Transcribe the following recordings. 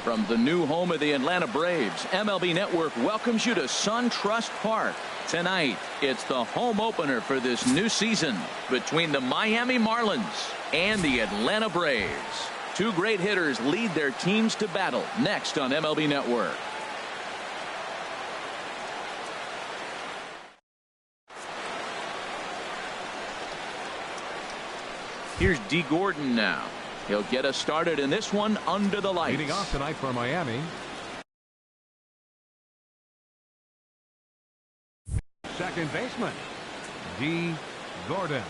From the new home of the Atlanta Braves, MLB Network welcomes you to SunTrust Park. Tonight, it's the home opener for this new season between the Miami Marlins and the Atlanta Braves. Two great hitters lead their teams to battle next on MLB Network. Here's D. Gordon now. He'll get us started in this one under the lights. Leading off tonight for Miami, second baseman, D. Gordon.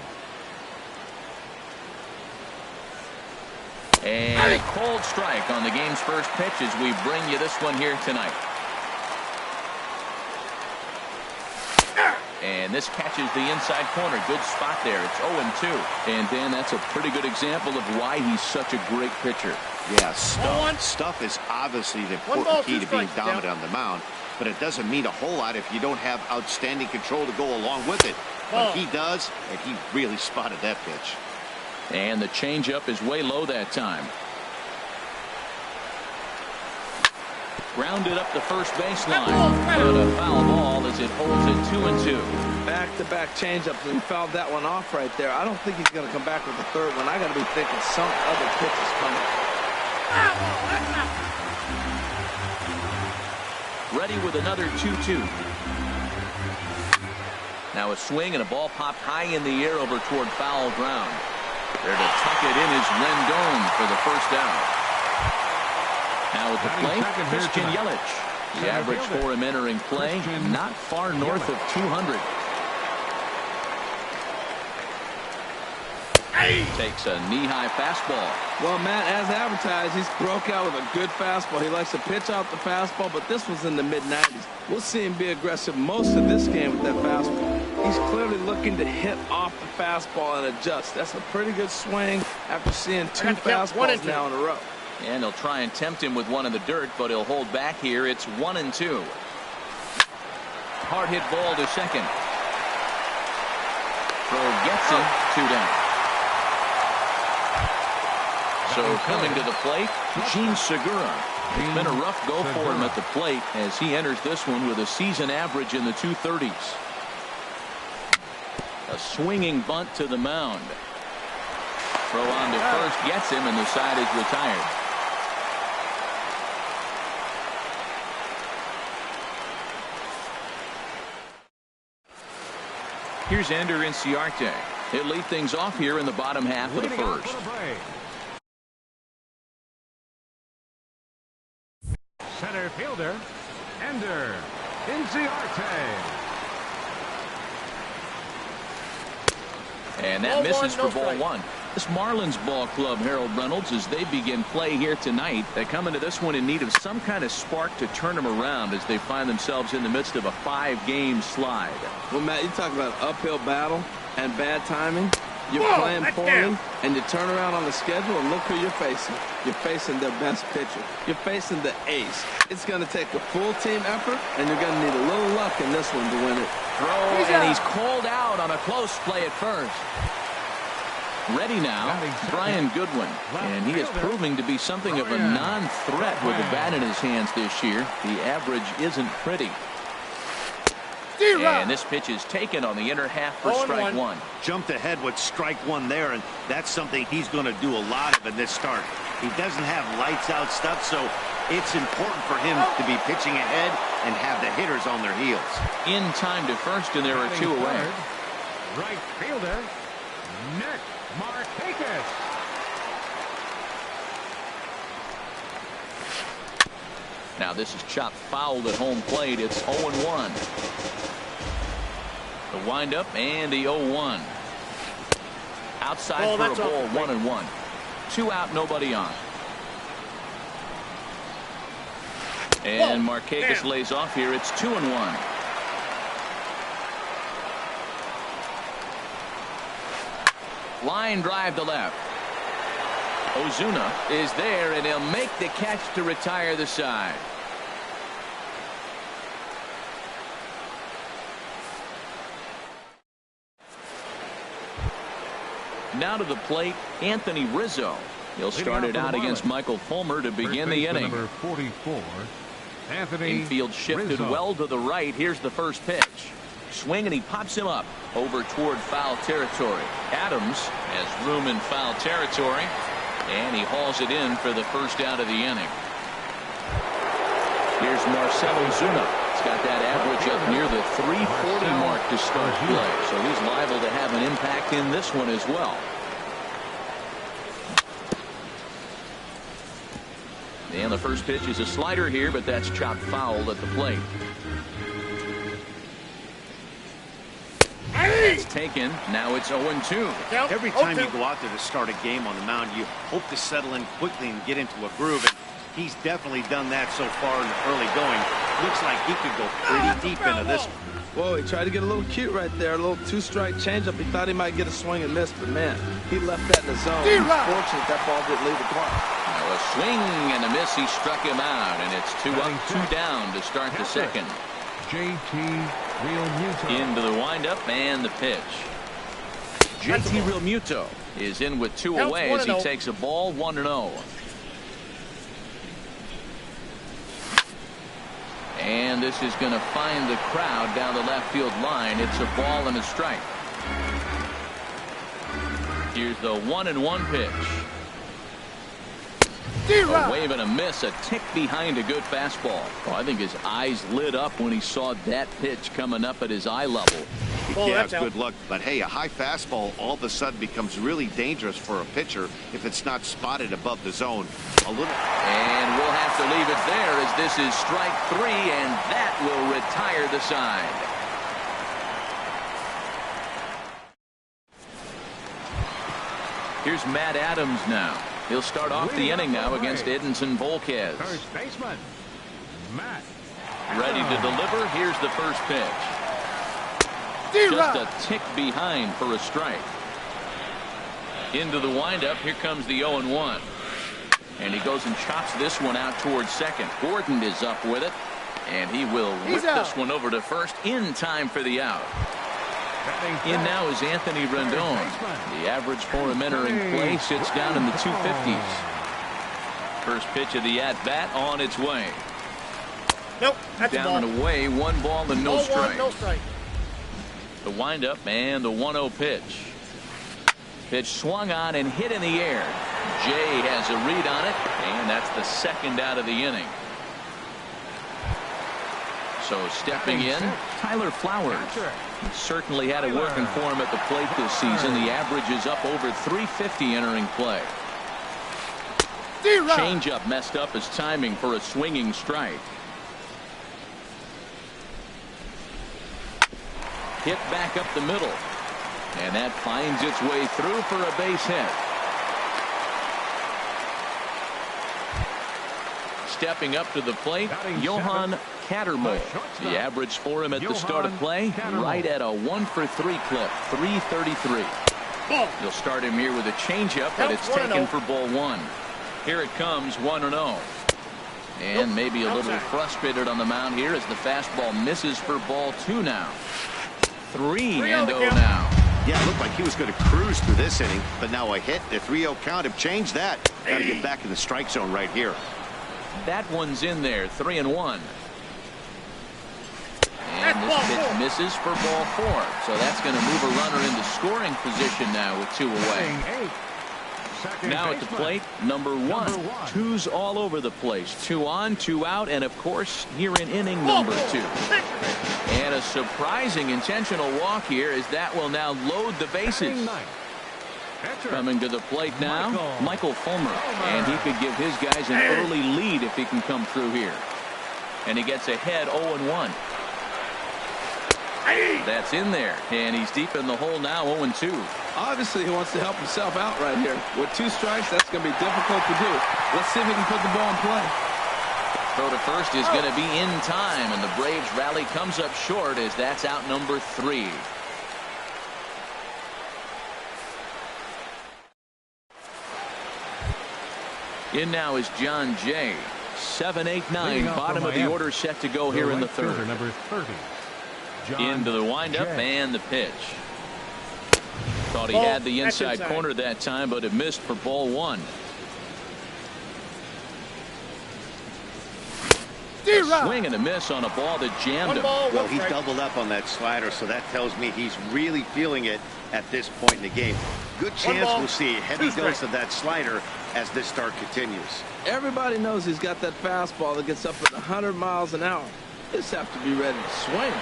And a cold strike on the game's first pitch as we bring you this one here tonight. And this catches the inside corner. Good spot there. It's 0-2. And Dan, that's a pretty good example of why he's such a great pitcher. Yeah, stuff is obviously the important key to being dominant on the mound, but it doesn't mean a whole lot if you don't have outstanding control to go along with it. But he does, and he really spotted that pitch. And the changeup is way low that time. Grounded up the first baseline, but a foul ball as it holds it 2-2. Back-to-back changeups, and he fouled that one off right there. I don't think he's going to come back with the third one. I got to be thinking some other pitch is coming. Ready with another 2-2. Now a swing and a ball popped high in the air over toward foul ground. There to tuck it in is Rendon for the first out. Now at the plate, Christian Yelich. The average for him entering play, not far north of 200. Takes a knee-high fastball. Well, Matt, as advertised, he's broke out with a good fastball. He likes to pitch out the fastball, but this was in the mid-90s. We'll see him be aggressive most of this game with that fastball. He's clearly looking to hit off the fastball and adjust. That's a pretty good swing after seeing two fastballs now in a row. And he'll try and tempt him with one in the dirt, but he'll hold back here. It's 1-2. Hard hit ball to second. Throw gets him, 2 down. So coming to the plate, Gene Segura. It's been a rough go for him at the plate as he enters this one with a season average in the 230s. A swinging bunt to the mound. Throw on to first gets him, and the side is retired. Here's Ender Inciarte. He'll lead things off here in the bottom half of the first. Center fielder, Ender Inciarte. And that misses for ball one. This Marlins ball club, Harold Reynolds, as they begin play here tonight, they come into this one in need of some kind of spark to turn them around as they find themselves in the midst of a 5-game slide. Well, Matt, you talk about an uphill battle and bad timing. You're playing poorly, and you turn around on the schedule, and look who you're facing. You're facing their best pitcher. You're facing the ace. It's going to take a full team effort, and you're going to need a little luck in this one to win it. Throw, and he's called out on a close play at first. Ready now, Brian Goodwin, and he is proving to be something of a non-threat with the bat in his hands this year. The average isn't pretty. And this pitch is taken on the inner half for strike one. Jumped ahead with strike one there, and that's something he's going to do a lot of in this start. He doesn't have lights out stuff, so it's important for him to be pitching ahead and have the hitters on their heels. In time to first, and there are 2 away. Right fielder, Nick Markakis. Now this is chopped foul at home plate. It's 0-1. The windup and the 0-1. Outside for a ball, 1-1. 2 out, nobody on. And Markakis lays off here. It's 2-1. Line drive to left. Ozuna is there, and he'll make the catch to retire the side. Now to the plate, Anthony Rizzo. He'll start it out against Michael Fulmer to begin the inning. Number 44, Anthony Infield shifted Rizzo. well to the right. Here's the first pitch. Swing, and he pops him up over toward foul territory. Adams has room in foul territory, and he hauls it in for the first out of the inning. Here's Marcell Ozuna. He's got that average up near the 340 mark to start play, so he's liable to have an impact in this one as well. And the first pitch is a slider here, but that's chopped foul at the plate. It's taken. Now it's 0-2. Every time you go out there to start a game on the mound, you hope to settle in quickly and get into a groove. And he's definitely done that so far in the early going. Looks like he could go pretty deep into this one. Whoa, he tried to get a little cute right there. A little two-strike changeup. He thought he might get a swing and miss, but man, he left that in the zone. He's fortunate that ball didn't leave the park. Now a swing and a miss. He struck him out, and it's 2 up, 2 down to start the second. JT Realmuto. Into the windup and the pitch. JT Realmuto is in with 2 away as he takes a ball 1-0. And this is going to find the crowd down the left field line. It's a ball and a strike. Here's the 1-1 pitch. A wave and a miss, a tick behind a good fastball. Oh, I think his eyes lit up when he saw that pitch coming up at his eye level. Yeah, good luck. But hey, a high fastball all of a sudden becomes really dangerous for a pitcher if it's not spotted above the zone. And we'll have to leave it there as this is strike 3, and that will retire the side. Here's Matt Adams now. He'll start off the inning now against Edinson Volquez. First baseman, Matt. Ready to deliver. Here's the first pitch. Just a tick behind for a strike. Into the windup. Here comes the 0-1. And he goes and chops this one out towards second. Gordon is up with it. And he will whip this one over to first in time for the out. In now is Anthony Rendon. The average for him entering play sits down in the 250s. First pitch of the at-bat on its way. Nope, that's down and away, 1 ball and no strike. No strike. The windup and the 1-0 pitch. Pitch swung on and hit in the air. Jay has a read on it, and that's the second out of the inning. So stepping in, Tyler Flowers. He certainly had it working for him at the plate this season. The average is up over 350 entering play. Changeup messed up his timing for a swinging strike. Hit back up the middle. And that finds its way through for a base hit. Stepping up to the plate, Johan Cattermole. The average for him at the start of play, right at a 1-for-3 clip, 333. You'll start him here with a changeup, but it's taken for ball 1. Here it comes, 1-0. And maybe a little frustrated on the mound here as the fastball misses for ball 2 now. 3-0 now. Yeah, it looked like he was going to cruise through this inning, but now a hit, the 3-0 count have changed that. Got to get back in the strike zone right here. That one's in there, 3-1. And this pitch misses for ball 4. So that's going to move a runner into scoring position now with 2 away. Now at the plate, number 1. 2's all over the place. 2 on, 2 out, and of course, here in inning number 2. And a surprising intentional walk here as that will now load the bases. Coming to the plate now, Michael Fulmer. And he could give his guys an early lead if he can come through here. And he gets ahead 0-1. That's in there. And he's deep in the hole now, 0-2. Obviously, he wants to help himself out right here. With 2 strikes, that's going to be difficult to do. Let's see if he can put the ball in play. Throw to first is going to be in time, and the Braves rally comes up short as that's out number 3. In now is John Jay. 7, 8, 9, bottom of the order set to go here in the 3rd. Number 30. Into the windup and the pitch. Thought he had the inside corner that time, but it missed for ball 1. A swing and a miss on a ball that jammed him. Well, he doubled up on that slider, so that tells me he's really feeling it at this point in the game. Good chance we'll see a heavy dose of that slider as this start continues. Everybody knows he's got that fastball that gets up at 100 miles an hour. Just have to be ready to swing.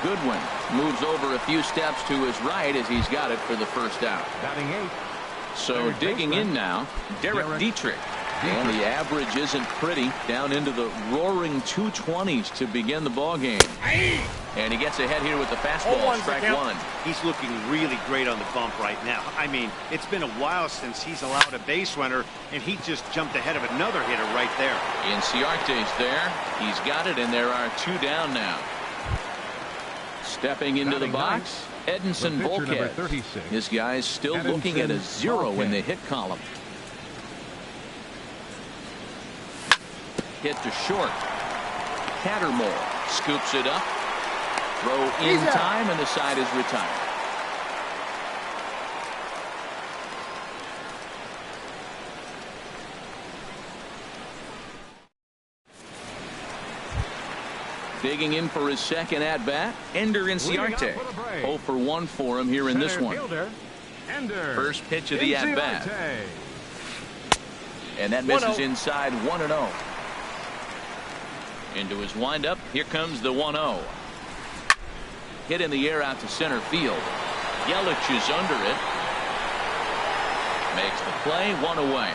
Goodwin moves over a few steps to his right as he's got it for the first out. Batting 8. So digging in now, Derek Dietrich. And the average isn't pretty, down into the roaring 220s to begin the ball game. And he gets ahead here with the fastball, strike one. He's looking really great on the bump right now. I mean, it's been a while since he's allowed a base runner, and he just jumped ahead of another hitter right there. Inciarte's there. He's got it, and there are two down now. Stepping into the box, Edinson Volquez. This guy's still looking at a 0 in the hit column. Hit to short. Cattermole scoops it up. Throw in time, and the side is retired. Digging in for his second at-bat, Ender Inciarte. 0 for 1 for him here in this one. First pitch of the at-bat. And that misses inside 1-0. Into his windup, here comes the 1-0. Hit in the air out to center field. Yelich is under it. Makes the play, 1 away.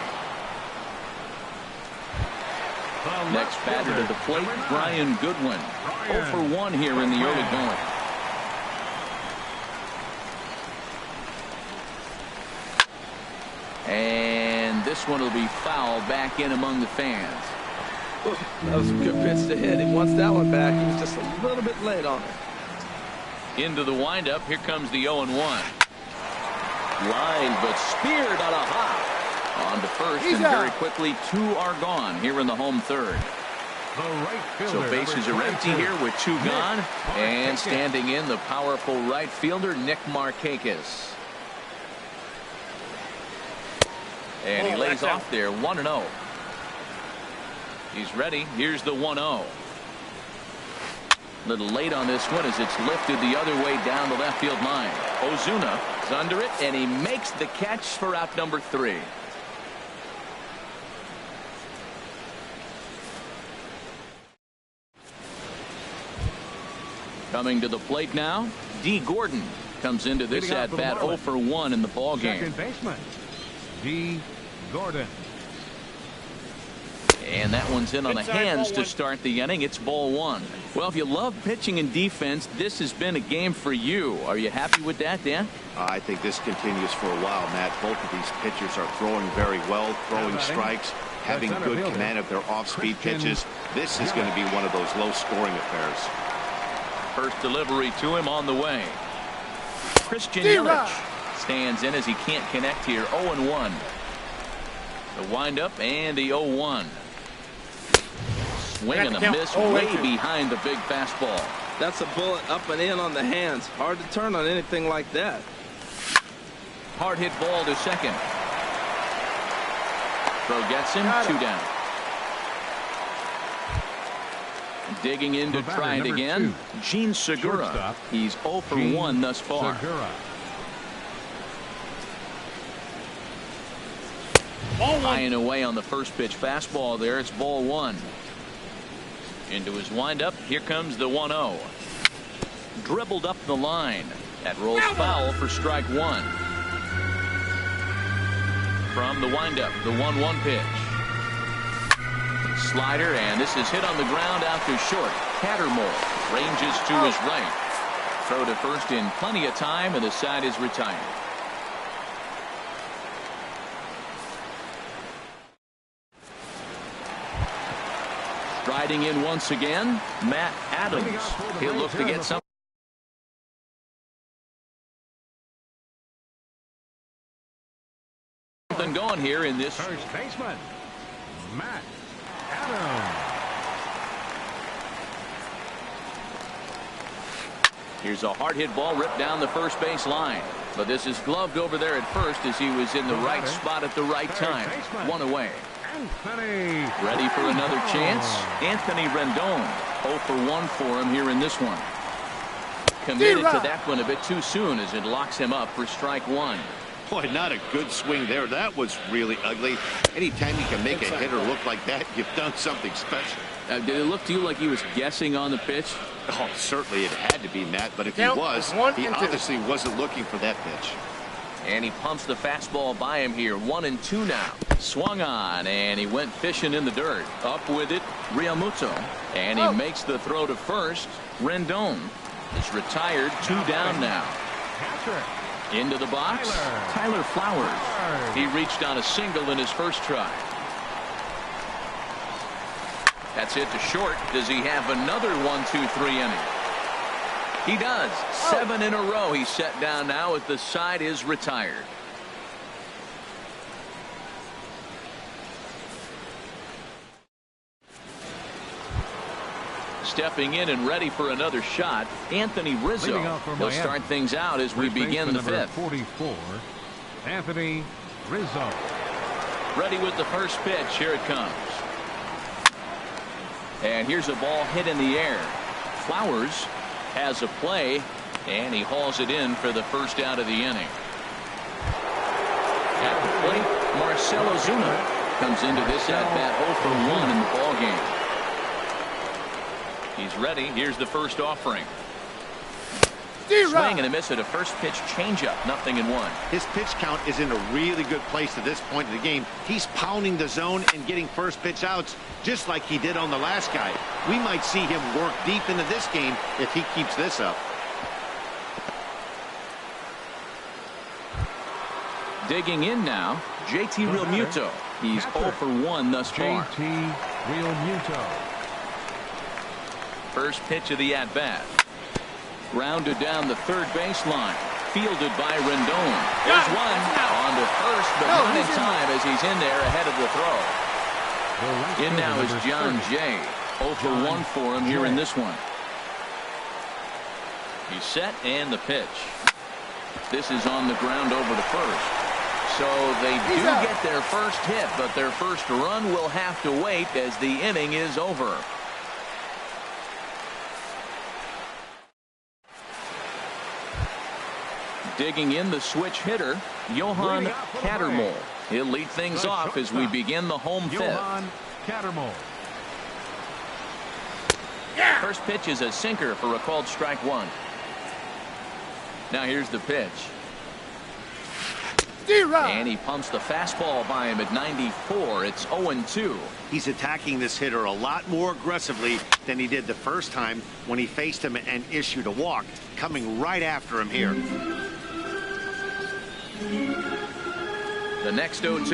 Next batter to the plate, Brian Goodwin. 0 for 1 here in the early going. And this one will be fouled back in among the fans. That was a good pitch to hit. He wants that one back. He was just a little bit late on it. Into the windup. Here comes the 0-1. Line, but speared on a hop. On to first, and very quickly 2 are gone here in the home third. So bases are empty here with 2 gone. And standing in, the powerful right fielder, Nick Markakis. And he lays off there, 1-0. He's ready. Here's the 1-0. Little late on this one as it's lifted the other way down the left field line. Ozuna is under it, and he makes the catch for out number 3. Coming to the plate now, D. Gordon comes into this at-bat 0 for 1 in the ball game. Second baseman, D. Gordon. And that one's in on the hands to start the inning. It's ball 1. Well, if you love pitching and defense, this has been a game for you. Are you happy with that, Dan? I think this continues for a while, Matt. Both of these pitchers are throwing very well, throwing strikes, having good command of their off-speed pitches. This is going to be one of those low-scoring affairs. First delivery to him on the way. Christian Yelich stands in as he can't connect here. 0-1. The windup and the 0-1. Swing and a miss way behind the big fastball. That's a bullet up and in on the hands. Hard to turn on anything like that. Hard hit ball to second. Throw gets him. 2 down. Digging in to try it again. Gene Segura. He's 0 for 1 thus far. High and away on the first pitch fastball there. It's ball 1. Into his windup. Here comes the 1-0. Dribbled up the line. That rolls foul for strike 1. From the windup, the 1-1 pitch. Slider, and this is hit on the ground out to short. Cattermole ranges to his right. Throw to first in plenty of time, and the side is retired. Striding in once again, Matt Adams. He'll look to get something going here in this. First baseman, Matt Adams. Here's a hard hit ball ripped down the first base line. But this is gloved over there at first as he was in the right spot at the right time. 1 away. Anthony. Ready for another chance? Anthony Rendon. 0 for 1 for him here in this one. Committed to that one a bit too soon as it locks him up for strike one. Boy, not a good swing there. That was really ugly. Anytime you can make a hitter look like that, you've done something special. Did it look to you like he was guessing on the pitch? Oh, certainly it had to be, Matt, but if he was, he obviously wasn't looking for that pitch. And he pumps the fastball by him here. 1-2 now. Swung on, and he went fishing in the dirt. Up with it, Realmuto. And he makes the throw to first. Rendon is retired. 2 down now. Into the box, Tyler Flowers. He reached on a single in his first try. That's it to short. Does he have another 1-2-3 inning? He does. 7 in a row. He's set down now as the side is retired. Stepping in and ready for another shot, Anthony Rizzo. He'll start things out as we begin the 5th. 44, Anthony Rizzo. Ready with the first pitch. Here it comes. And here's a ball hit in the air. Flowers has a play, and he hauls it in for the first out of the inning. At the plate, Marcell Ozuna comes into this at-bat 0 for 1 in the ballgame. He's ready. Here's the first offering. Swing and a miss at a first pitch changeup. 0-1. His pitch count is in a really good place at this point of the game. He's pounding the zone and getting first pitch outs just like he did on the last guy. We might see him work deep into this game if he keeps this up. Digging in now, JT Realmuto. He's 0 for 1 thus far. JT Realmuto. First pitch of the at-bat. Grounded down the third baseline. Fielded by Rendon. There's one. On to first, but not in time as he's in there ahead of the throw. In now is John Jay. 0 for 1 for him here in this one. He's set and the pitch. This is on the ground over to first. So they do get their first hit, but their first run will have to wait as the inning is over. Digging in the switch hitter, Johan Cattermole. He'll lead things off as we begin the home 5th. Johan Cattermole. First pitch is a sinker for a called strike 1. Now here's the pitch. And he pumps the fastball by him at 94. It's 0-2. He's attacking this hitter a lot more aggressively than he did the first time when he faced him and issued a walk. Coming right after him here. The next 0-2.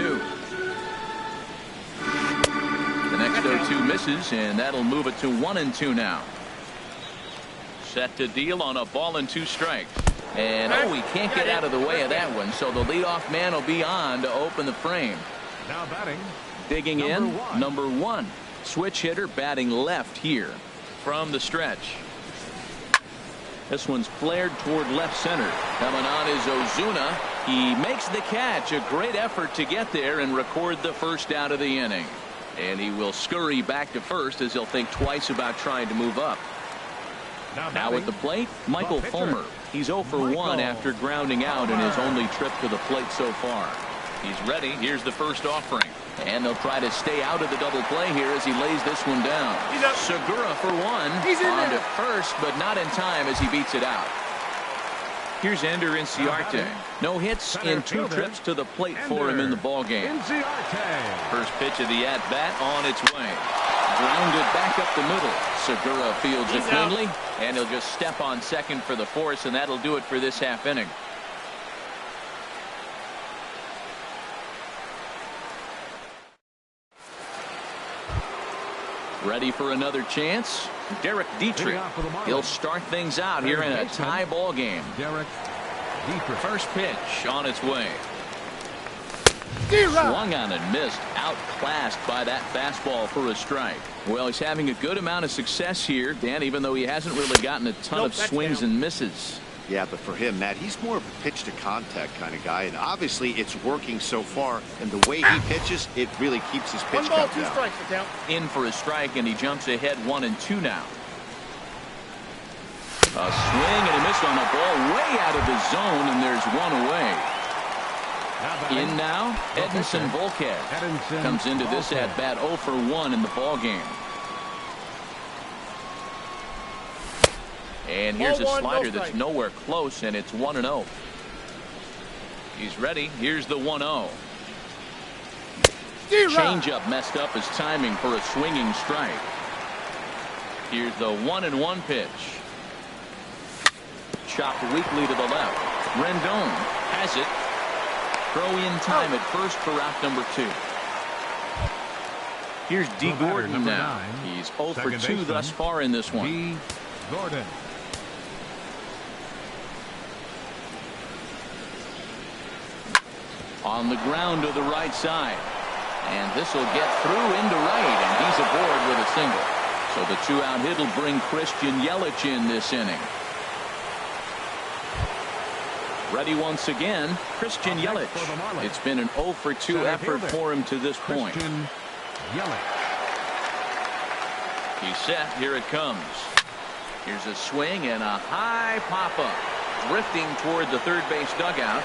The next 0-2 misses, and that'll move it to 1-2 now. Set to deal on a ball and 2 strikes. And he can't get out of the way of that one, so the leadoff man will be on to open the frame. Now batting. Digging in, number 1. Switch hitter batting left here from the stretch. This one's flared toward left center. Coming on is Ozuna. He makes the catch. A great effort to get there and record the first out of the inning. And he will scurry back to first as he'll think twice about trying to move up. Now at the plate, Michael Fulmer. He's 0 for 1 after grounding out in his only trip to the plate so far. He's ready. Here's the first offering. And they'll try to stay out of the double play here as he lays this one down. Segura for 1. On to first, but not in time as he beats it out. Here's Ender Inciarte. No hits in 2 trips to the plate for him in the ballgame. First pitch of the at-bat on its way. Grounded back up the middle. Segura fields it cleanly, and he'll just step on second for the force, and that'll do it for this half inning. Ready for another chance? Derek Dietrich. He'll start things out here in a tie ball game. Derek Dietrich. First pitch on its way. Swung on and missed. Outclassed by that fastball for a strike. Well, he's having a good amount of success here, Dan, even though he hasn't really gotten a ton of swings and misses. Yeah, but for him, Matt, he's more of a pitch to contact kind of guy, and obviously it's working so far, and the way he pitches, it really keeps his pitch 1 ball, count 2 down. strikes for count. In for a strike, and he jumps ahead 1-2 now. A swing, and he missed on the ball way out of the zone, and there's one away. In now, Edinson Volquez comes into this at bat 0 for 1 in the ball game. And here's a slider that's nowhere close, and it's 1-0. He's ready. Here's the 1-0. Changeup messed up his timing for a swinging strike. Here's the 1-1 pitch. Chopped weakly to the left. Rendon has it. Throw in time at first for out number 2. Here's D. Gordon now. He's 0 for 2 thus far in this one. D. Gordon. On the ground to the right side. And this will get through into right, and he's aboard with a single. So the 2-out hit will bring Christian Yelich in this inning. Ready once again, Christian Yelich. It's been an 0 for 2 effort for him to this point. Christian Yelich. He's set. Here it comes. Here's a swing and a high pop-up. Drifting toward the third base dugout.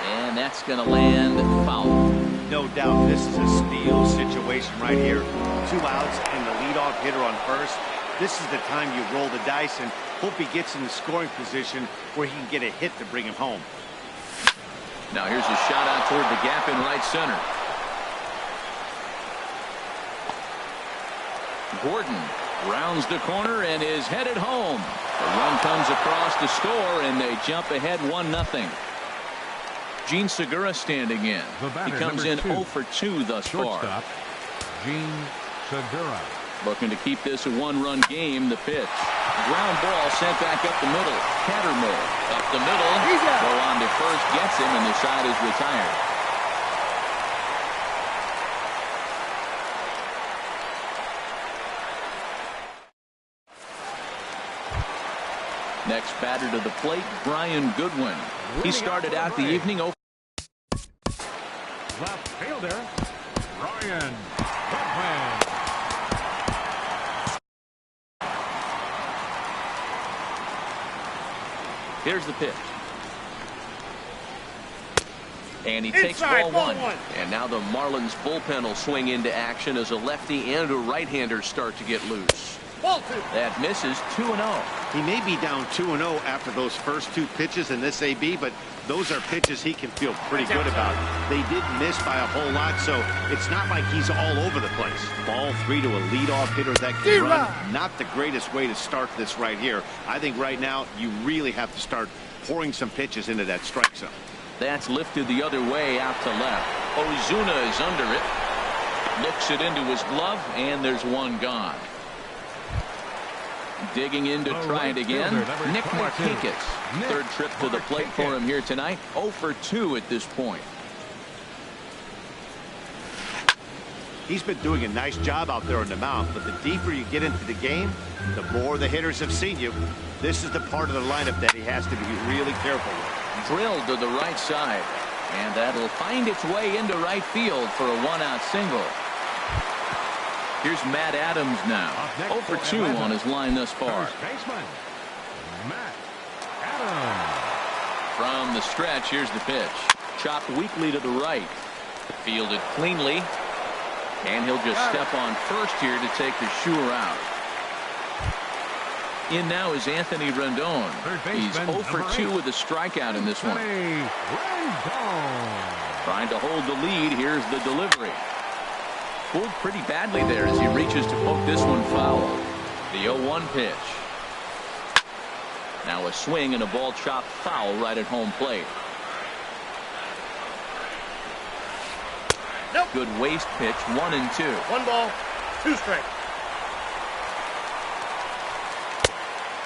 And that's going to land foul. No doubt this is a steal situation right here. 2 outs and the leadoff hitter on first. This is the time you roll the dice and hope he gets in the scoring position where he can get a hit to bring him home. Now here's a shot out toward the gap in right center. Gordon rounds the corner and is headed home. The run comes across to score, and they jump ahead 1-0. Gene Segura standing in. He comes in 0 for 2 thus far. Gene Segura. Looking to keep this a 1-run game. The pitch. Ground ball sent back up the middle. Cattermole up the middle. Go on to first, gets him, and the side is retired. Next batter to the plate, Brian Goodwin. He started out the evening 0. Left fielder, Brian Goodwin. Here's the pitch. And he takes ball one. And now the Marlins bullpen will swing into action as a lefty and a right-hander start to get loose. That misses 2-0. He may be down 2-0 after those first 2 pitches in this AB, but those are pitches he can feel pretty good about. They did miss by a whole lot, so it's not like he's all over the place. Ball 3 to a leadoff hitter that can run. Not the greatest way to start this right here. I think right now you really have to start pouring some pitches into that strike zone. That's lifted the other way out to left. Ozuna is under it. Looks it into his glove, and there's one gone. Digging in to try it again, Nick Markakis. Third trip to the plate for him here tonight. 0 for 2 at this point. He's been doing a nice job out there on the mound, but the deeper you get into the game, the more the hitters have seen you. This is the part of the lineup that he has to be really careful with. Drilled to the right side, and that'll find its way into right field for a 1-out single. Here's Matt Adams now. 0 for 2 on his line thus far. First baseman, Matt Adams. From the stretch, here's the pitch. Chopped weakly to the right. Fielded cleanly. And he'll just step on first here to take the Shure out. In now is Anthony Rendon. He's 0 for 2 with a strikeout in this one. Trying to hold the lead. Here's the delivery. Pulled pretty badly there as he reaches to poke this one foul. The 0-1 pitch. Now a swing and a ball chopped foul right at home plate. Good waste pitch, 1-2. 1 ball, 2 strikes.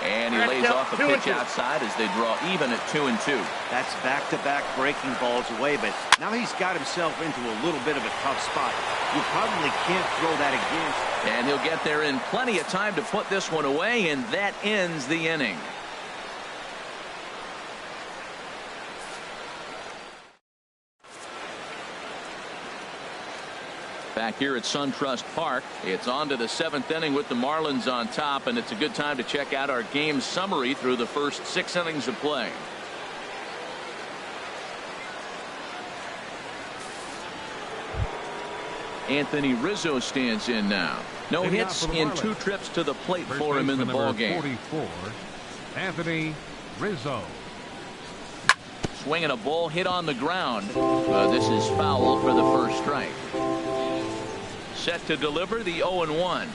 And he lays off a pitch outside as they draw even at 2-2. That's back-to-back breaking balls away, but now he's got himself into a little bit of a tough spot. You probably can't throw that against. And he'll get there in plenty of time to put this one away, and that ends the inning. Back here at SunTrust Park, it's on to the 7th inning with the Marlins on top, and it's a good time to check out our game summary through the first 6 innings of play. Anthony Rizzo stands in now. No hits in 2 trips to the plate for him in the ball game. 44, Anthony Rizzo. Swinging a ball hit on the ground. This is foul for the first strike. Set to deliver the 0-1.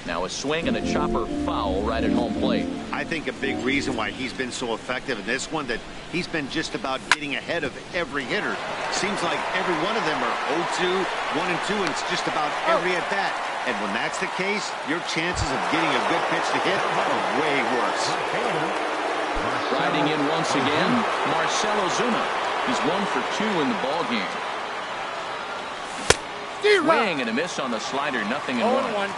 Now a swing and a chopper foul right at home plate. I think a big reason why he's been so effective in this one that he's been just about getting ahead of every hitter. Seems like every one of them are 0-2, 1-2, and it's just about every at bat. And when that's the case, your chances of getting a good pitch to hit are way worse. Riding in once again, Marcell Ozuna. He's 1 for 2 in the ball game. Swing and a miss on the slider, 0-1.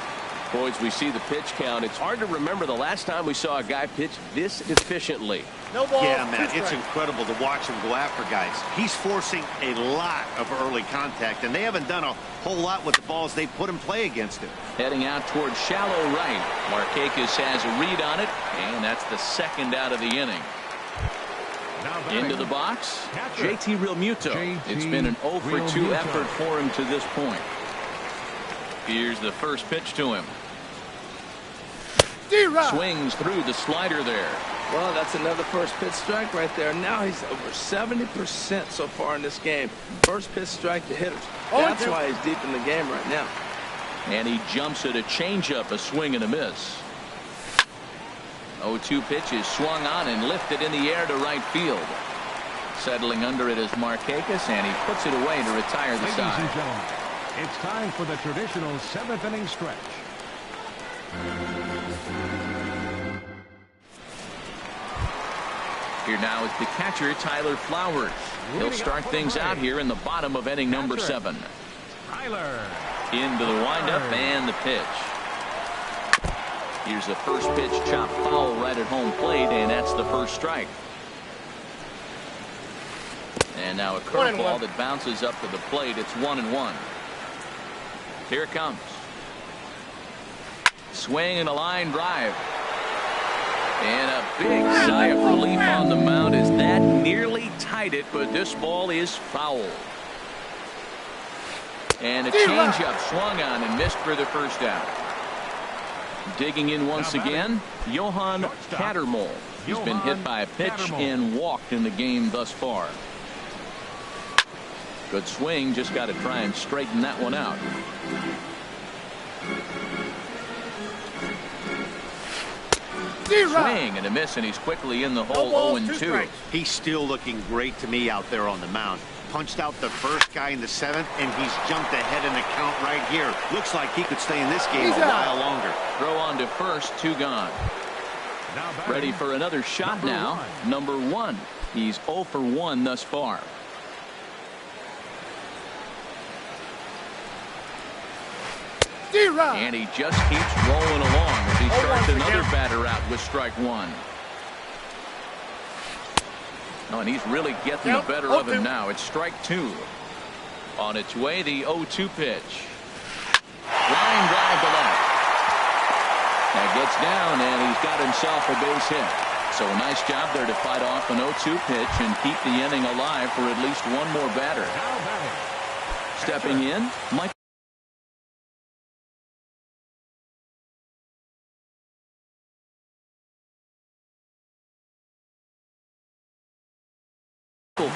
Boys, we see the pitch count. It's hard to remember the last time we saw a guy pitch this efficiently. No ball. Yeah, man, it's incredible to watch him go after guys. He's forcing a lot of early contact, and they haven't done a whole lot with the balls they put in play against him. Heading out towards shallow right. Markakis has a read on it, and that's the 2nd out of the inning. Into the box, JT Realmuto. It's been an 0 for 2 effort for him to this point. Here's the first pitch to him. Swings through the slider there. Well, that's another first pitch strike right there. Now he's over 70% so far in this game. First pitch strike to hitters. That's why he's deep in the game right now. And he jumps at a changeup, a swing and a miss. 0-2 pitch is swung on and lifted in the air to right field. Settling under it is Markakis, and he puts it away to retire the Ladies side. and gentlemen, it's time for the traditional 7th inning stretch. Here now is the catcher, Tyler Flowers. He'll start things out here in the bottom of inning number 7. Tyler. Into the windup and the pitch. Here's the first pitch, chop foul right at home plate, and that's the first strike. And now a curveball that bounces up to the plate. It's 1-1. Here it comes. Swing and a line drive. And a big sigh of relief on the mound as that nearly tied it, but this ball is foul. And a changeup swung on and missed for the first out. Digging in once again, Johan Cattermole. He's been hit by a pitch and walked in the game thus far. Good swing, just got to try and straighten that one out. Swing and a miss, and he's quickly in the hole. 0-2. He's still looking great to me out there on the mound. Punched out the first guy in the 7th, and he's jumped ahead in the count right here. Looks like he could stay in this game a while longer. Throw on to first, 2 gone. Ready for another shot now. Number 1. He's 0 for 1 thus far. And he just keeps rolling along as he starts another batter out with strike 1. Oh, and he's really getting the better of him now. It's strike 2. On its way, the 0-2 pitch. Line drive to left. That gets down, and he's got himself a base hit. So a nice job there to fight off an 0-2 pitch and keep the inning alive for at least one more batter. Stepping in, Mike.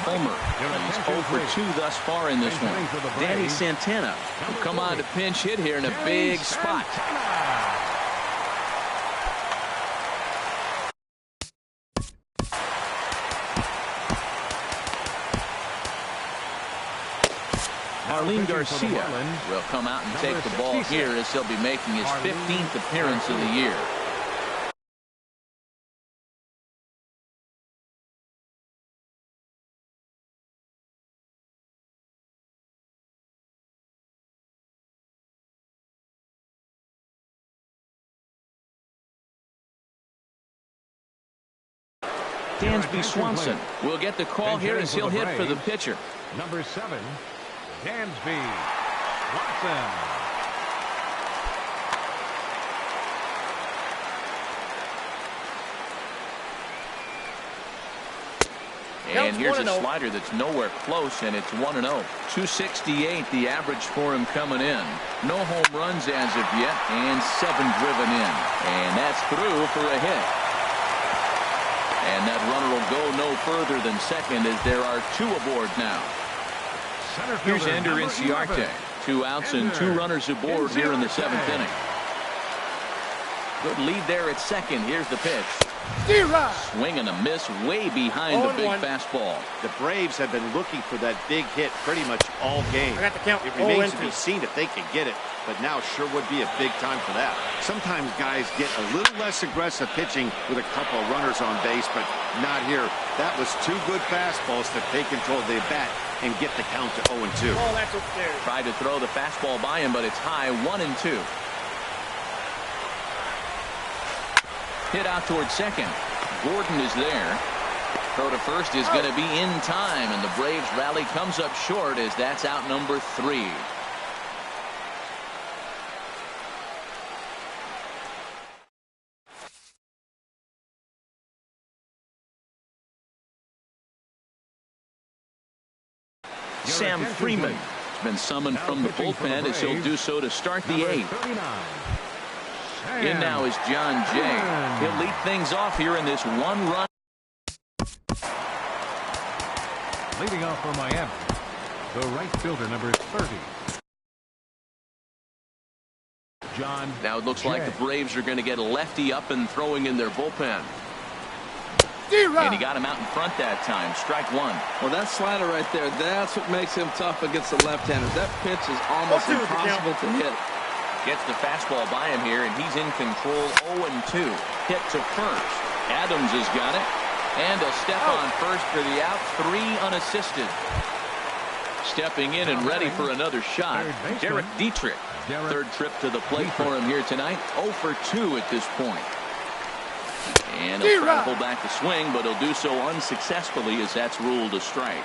Fulmer. He's 0 for 2 thus far in this one. Danny Santana will come on to pinch hit here in a big spot. Marlene Garcia will come out and take the ball here as he'll be making his 15th appearance of the year. Dansby Swanson will get the call here as he'll hit for the pitcher. Number 7, Dansby Swanson. And here's a slider that's nowhere close, and it's 1-0. 268 the average for him coming in. No home runs as of yet, and 7 driven in. And that's through for a hit. And that runner will go no further than second as there are 2 aboard now. Here's Ender Inciarte. 2 outs and 2 runners aboard here in the 7th inning. Good lead there at second. Here's the pitch. Swing and a miss way behind the big fastball. The Braves have been looking for that big hit pretty much all game. I got the count. It remains to be seen if they can get it, but now sure would be a big time for that. Sometimes guys get a little less aggressive pitching with a couple of runners on base, but not here. That was 2 good fastballs to take control of the bat and get the count to 0-2. Oh, that's upstairs. Tried to throw the fastball by him, but it's high, 1-2. Hit out towards second. Gordon is there. Throw to first is going to be in time, and the Braves rally comes up short as that's out number 3. Sam Freeman has been summoned from the bullpen as he'll do so to start the 8th. In now is John Jay. He'll lead things off here in this 1-run. Leading off for Miami, the right fielder, number 30. John. Now it looks like the Braves are going to get a lefty up and throwing in their bullpen. And he got him out in front that time. Strike 1. Well, that slider right there, that's what makes him tough against the left-handers. That pitch is almost impossible to hit. Gets the fastball by him here, and he's in control. 0-2. Hit to first. Adams has got it. And a step on first for the out. 3 unassisted. Stepping in and ready for another shot, Derek Dietrich. 3rd trip to the plate for him here tonight. 0 for 2 at this point. And he'll try to pull back the swing, but he'll do so unsuccessfully as that's ruled a strike.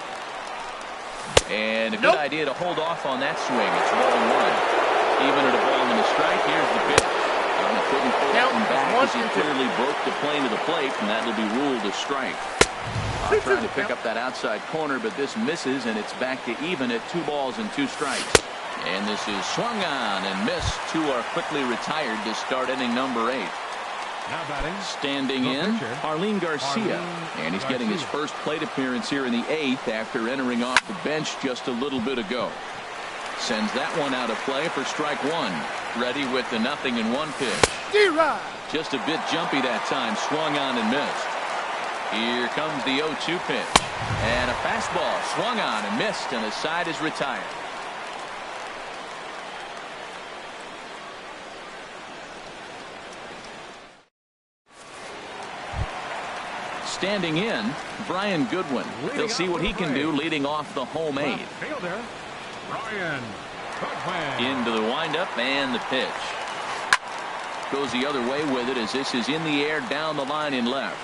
And a good idea to hold off on that swing. It's 1-1. Even at a ball and a strike, here's the pitch. And he couldn't pull that one back as he clearly broke the plane of the plate, and that'll be ruled a strike. Trying to pick up that outside corner, but this misses, and it's back to even at 2 balls and 2 strikes. And this is swung on and missed. 2 are quickly retired to start inning number 8. Now batting, standing in, Arlene Garcia. And he's getting his first plate appearance here in the 8th after entering off the bench just a little bit ago. Sends that one out of play for strike 1. Ready with the 0-1 pitch. Just a bit jumpy that time. Swung on and missed. Here comes the 0-2 pitch. And a fastball swung on and missed, and the side is retired. Standing in, Brian Goodwin. He'll see what he can do leading off the home 8. Fielder, Brian Goodwin. Into the windup and the pitch. Goes the other way with it as this is in the air down the line in left.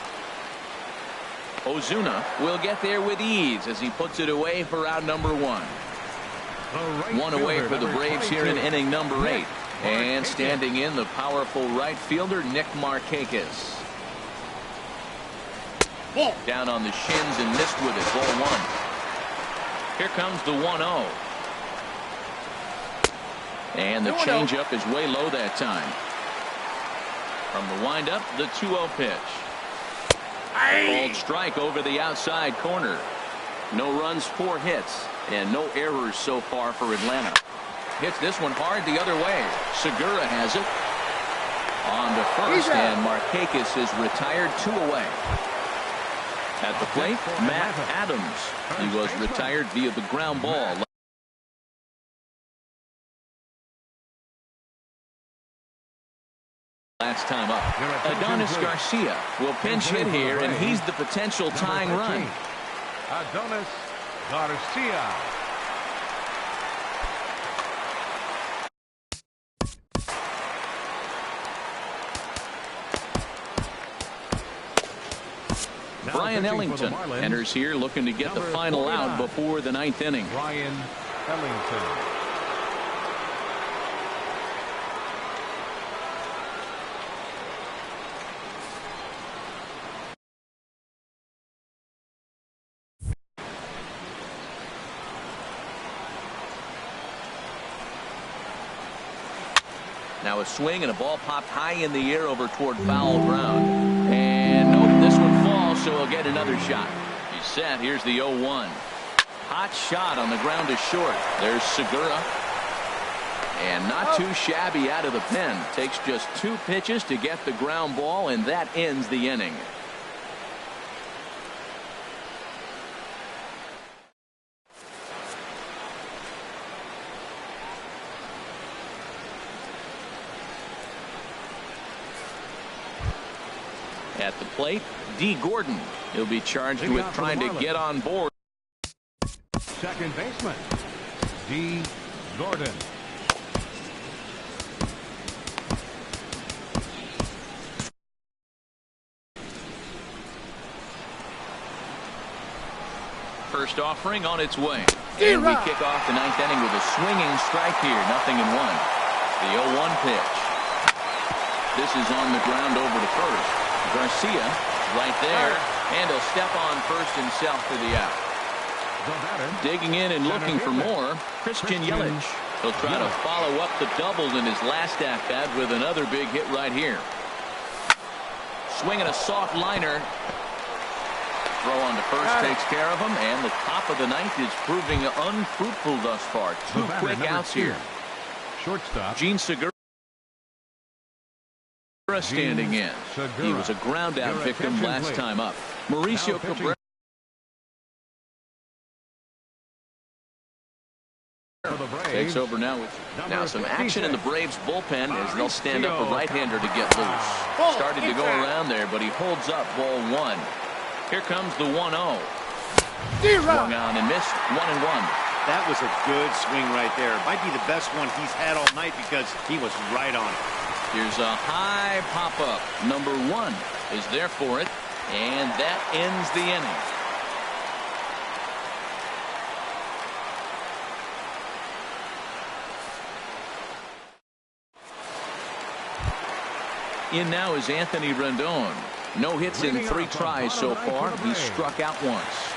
Ozuna will get there with ease as he puts it away for out number 1. One away for the Braves here in inning number 8. And standing in, the powerful right fielder, Nick Markakis. Down on the shins and missed with it. Ball 1. Here comes the 1-0. And the changeup is way low that time. From the windup, the 2-0 pitch. Called strike over the outside corner. No runs, 4 hits, and no errors so far for Atlanta. Hits this one hard the other way. Segura has it. On to first, and Markakis is retired 2 away. At the plate, Matt Adams. He was retired via the ground ball. Last time up. Adonis Garcia will pinch hit here, and he's the potential tying run. Adonis Garcia. Brian Ellington enters here looking to get the final out before the 9th inning. Brian Ellington. Now a swing and a ball popped high in the air over toward foul ground. And nope, this one falls, so he'll get another shot. He's set. Here's the 0-1. Hot shot on the ground to short. There's Segura. And not too shabby out of the pen. Takes just 2 pitches to get the ground ball, and that ends the inning. At the plate, D. Gordon. He'll be charged with trying to get on board. Second baseman, D. Gordon. First offering on its way. And we kick off the 9th inning with a swinging strike here. 0-1. The 0-1 pitch. This is on the ground over to first. Garcia right there, and he'll step on first himself for the out. Digging in and looking for more, Christian Yelich. He'll try to follow up the double in his last at-bat with another big hit right here. Swinging a soft liner. Throw on to first takes care of him, and the top of the 9th is proving unfruitful thus far. 2 quick outs here. Shortstop, Gene Segura standing in. He was a ground out victim last time up. Mauricio Cabrera takes over now with some action in the Braves bullpen as they'll stand up a right-hander to get loose. Started to go around there, but he holds up ball 1. Here comes the 1-0. Swung on and missed. 1-1. That was a good swing right there. Might be the best one he's had all night because he was right on it. Here's a high pop-up. Number 1 is there for it, and that ends the inning. In now is Anthony Rendon. No hits in 3 tries so far. He's struck out once.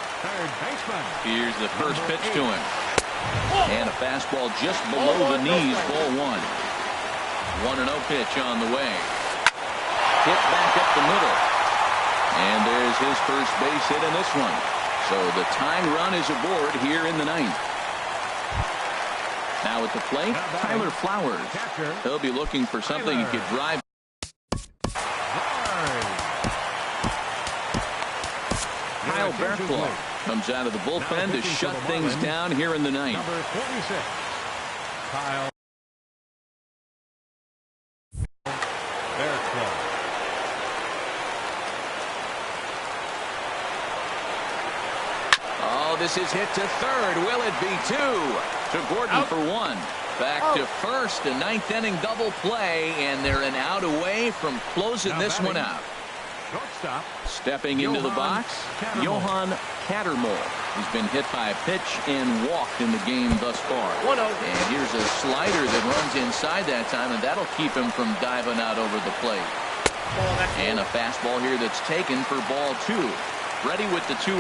Here's the first pitch to him. And a fastball just below the knees, ball 1. 1-0 pitch on the way. Hit back up the middle. And there's his first base hit in this one. So the tying run is aboard here in the 9th. Now at the plate, Tyler Flowers. He'll be looking for something he could drive. Kyle Barraclough comes out of the bullpen to shut things down here in the 9th. Number 46, Kyle Barraclough. Oh, this is hit to third. Will it be 2? To Gordon for 1. Back to first. A 9th inning double play, and they're an out away from closing this one out. Shortstop. Stepping into the box, Johan Cattermole. He's been hit by a pitch and walked in the game thus far. 1-0. And here's a slider that runs inside that time, and that'll keep him from diving out over the plate. And a fastball here that's taken for ball 2. Ready with the 2-0.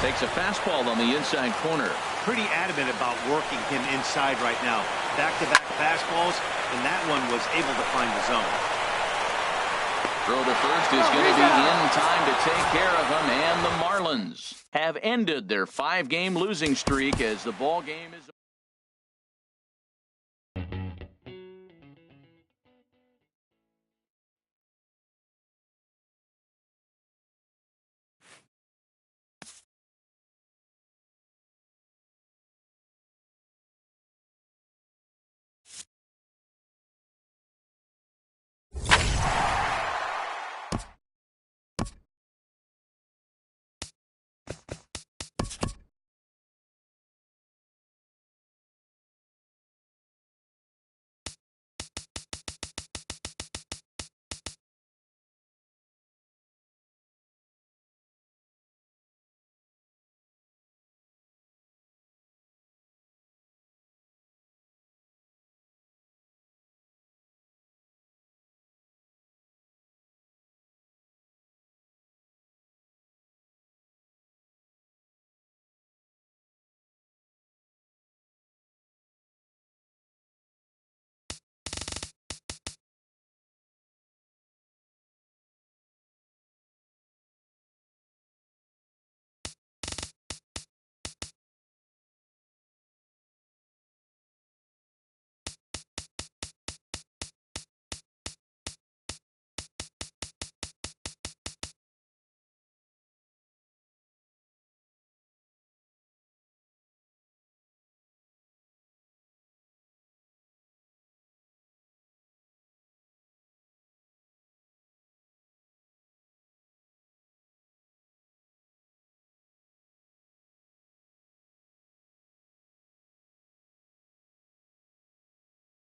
Takes a fastball on the inside corner. Pretty adamant about working him inside right now. Back-to-back fastballs, and that one was able to find the zone. Throw to first is going to be in time to take care of him, and the Marlins have ended their 5-game losing streak as the ball game is